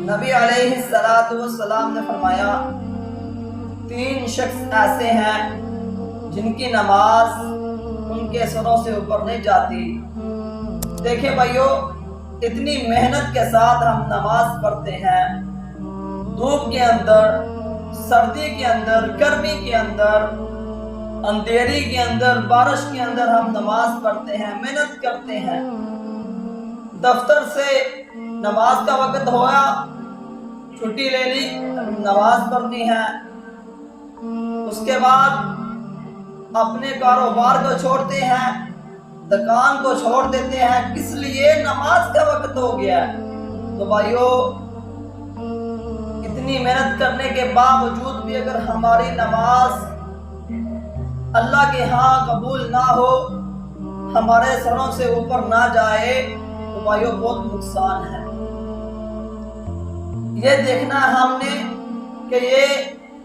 نبی علیہ السلام نے فرمایا 3 شخص ایسے ہیں جن کی نماز ان کے سروں سے اوپر نہیں جاتی۔ دیکھیں بھائیو، اتنی محنت کے ساتھ ہم نماز پڑھتے ہیں، دھوپ کے اندر، سردی کے اندر، گرمی کے اندر، اندھیری کے اندر، بارش کے اندر ہم نماز پڑھتے ہیں، محنت کرتے ہیں۔ دفتر سے نماز کا وقت ہوا، چھٹی لے لی، نماز پڑھنی ہے۔ اس کے بعد اپنے کاروبار کو چھوڑتے ہیں، دکان کو چھوڑ دیتے ہیں، کس لیے؟ نماز کا وقت ہو گیا۔ تو بھائیو، اتنی محنت کرنے کے باوجود بھی اگر ہماری نماز اللہ کے ہاں قبول نہ ہو، ہمارے سروں سے اوپر نہ جائے، تو بھائیو بہت نقصان ہے۔ یہ دیکھنا ہے ہم نے کہ یہ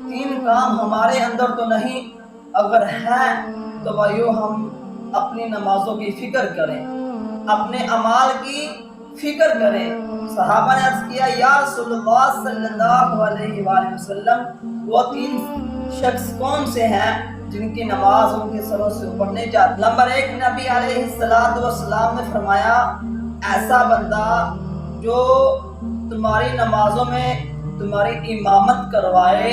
3 کام ہمارے اندر تو نہیں، اگر ہیں تو بھائیو ہم اپنی نمازوں کی فکر کریں، اپنے اعمال کی فکر کریں۔ صحابہ نے عرض کیا، یا رسول اللہ صلی اللہ علیہ وآلہ وسلم، وہ 3 شخص کون سے ہیں جن کی نماز ان کے سروں سے اوپر نہیں جاتی؟ نمبر 1، نبی علیہ السلام نے فرمایا، ایسا بندہ جو تمہاری نمازوں میں تمہاری امامت کروائے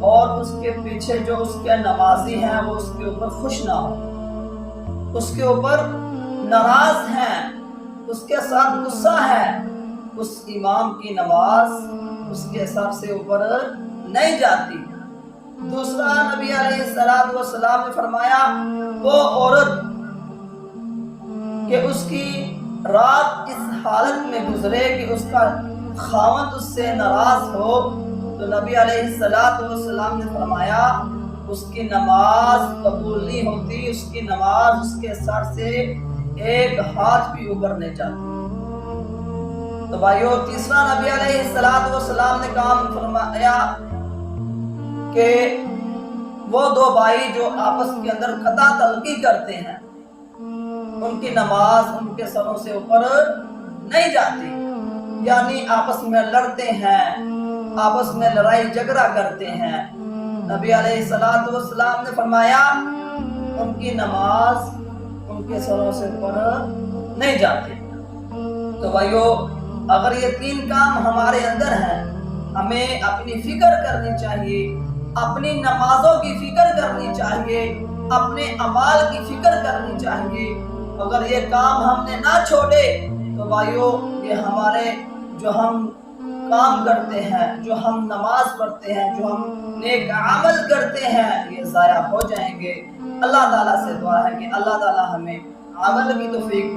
اور اس کے پیچھے جو اس کے نمازی ہیں وہ اس کے اوپر خوش نہ ہو، اس کے اوپر ناراض ہیں، اس کے ساتھ غصہ ہے، اس امام کی نماز اس کے سر سے اوپر نہیں جاتی۔ دوسرا، نبی علیہ السلام نے فرمایا، وہ عورت کہ اس کی رات اس حالت میں گزرے کہ اس کا خاوند اس سے ناراض ہو، تو نبی علیہ السلام نے فرمایا اس کی نماز قبول نہیں ہوتی، اس کی نماز اس کے سر سے 1 ہاتھ بھی اوپر نہیں جاتی۔ تو بھائیو، تیسرا نبی علیہ السلام نے کام فرمایا کہ وہ 2 بھائی جو آپس کے اندر قطع تلقی کرتے ہیں، ان کی نماز ان کے سروں سے اوپر نہیں جاتی، یعنی آپس میں لڑتے ہیں، آپس میں لڑائی جھگڑا کرتے ہیں۔ نبی علیہ السلام نے فرمایا ان کی نماز ان کے سروں سے اوپر نہیں جاتی۔ تو بھائیو، اگر یہ 3 کام ہمارے اندر ہیں، ہمیں اپنی فکر کرنی چاہیے، اپنی نمازوں کی فکر کرنی چاہیے، اپنے اعمال کی فکر کرنی چاہیے۔ اگر یہ کام ہم نے نہ چھوڑے تو بھائیو، یہ ہمارے جو ہم کام کرتے ہیں، جو ہم نماز پڑھتے ہیں، جو ہم نیک عمل کرتے ہیں، یہ ضائع ہو جائیں گے۔ اللہ تعالیٰ سے دعا ہے کہ اللہ تعالیٰ ہمیں عمل کی توفیق دے۔